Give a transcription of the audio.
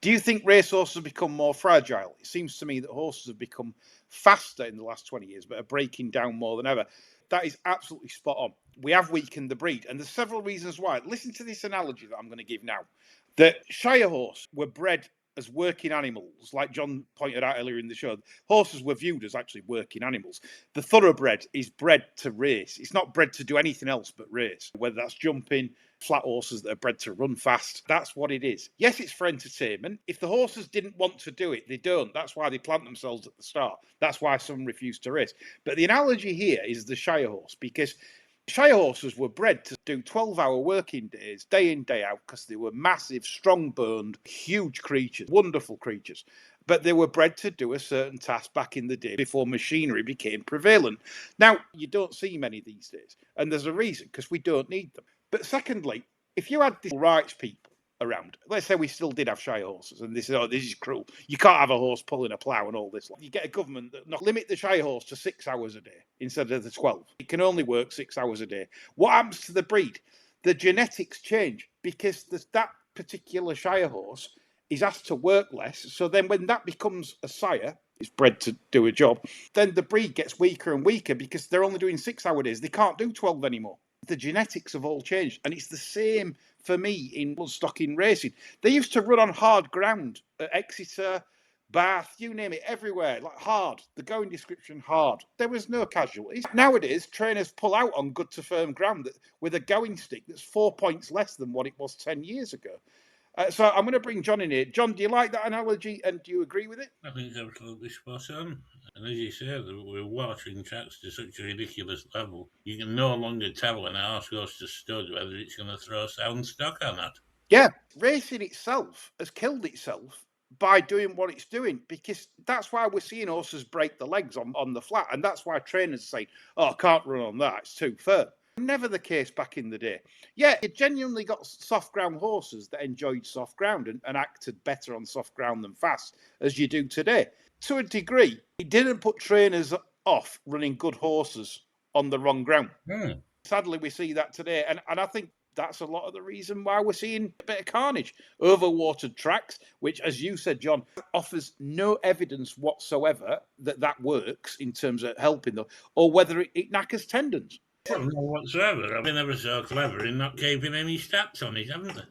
Do you think racehorses have become more fragile? It seems to me that horses have become faster in the last 20 years, but are breaking down more than ever. That is absolutely spot on. We have weakened the breed, and there's several reasons why. Listen to this analogy that I'm going to give now. The Shire horse were bred as working animals, like John pointed out earlier in the show. Horses were viewed as actually working animals. The thoroughbred is bred to race. It's not bred to do anything else but race, whether that's jumping, flat horses that are bred to run fast. That's what it is. Yes, it's for entertainment. If the horses didn't want to do it, they don't. That's why they plant themselves at the start. That's why some refuse to race. But the analogy here is the Shire horse, because Shire horses were bred to do 12-hour working days, day in, day out, because they were massive, strong-boned, huge creatures, wonderful creatures. But they were bred to do a certain task back in the day before machinery became prevalent. Now, you don't see many these days, and there's a reason, because we don't need them. But secondly, if you had the rights people around, let's say we still did have Shire horses, and this is cruel. You can't have a horse pulling a plough and all this. You get a government that limit the Shire horse to 6 hours a day instead of the 12. It can only work 6 hours a day. What happens to the breed? The genetics change because that particular Shire horse is asked to work less. So then when that becomes a sire, it's bred to do a job, then the breed gets weaker and weaker because they're only doing 6 hour days. They can't do 12 anymore. The genetics have all changed, and it's the same for me in bloodstocking racing. They used to run on hard ground at Exeter, Bath, you name it, everywhere, like hard. The going description, hard. There was no casualties. Nowadays, trainers pull out on good to firm ground with a going stick that's 4 points less than what it was 10 years ago. So I'm going to bring John in here. John, do you like that analogy, and do you agree with it? I think it's absolutely spot on. And as you said, we're watering tracks to such a ridiculous level. You can no longer tell when a horse goes to stud whether it's going to throw sound stock or not. Yeah, racing itself has killed itself by doing what it's doing, because that's why we're seeing horses break the legs on the flat, and that's why trainers say, oh, I can't run on that, it's too firm. Never the case back in the day. Yeah, you genuinely got soft ground horses that enjoyed soft ground and acted better on soft ground than fast, as you do today. To a degree, it didn't put trainers off running good horses on the wrong ground. Sadly, we see that today, and I think that's a lot of the reason why we're seeing a bit of carnage. Overwatered tracks, which, as you said, John, offers no evidence whatsoever that works in terms of helping them, or whether it knackers tendons. Well, no whatsoever. I've been ever so clever in not keeping any stats on it, haven't they?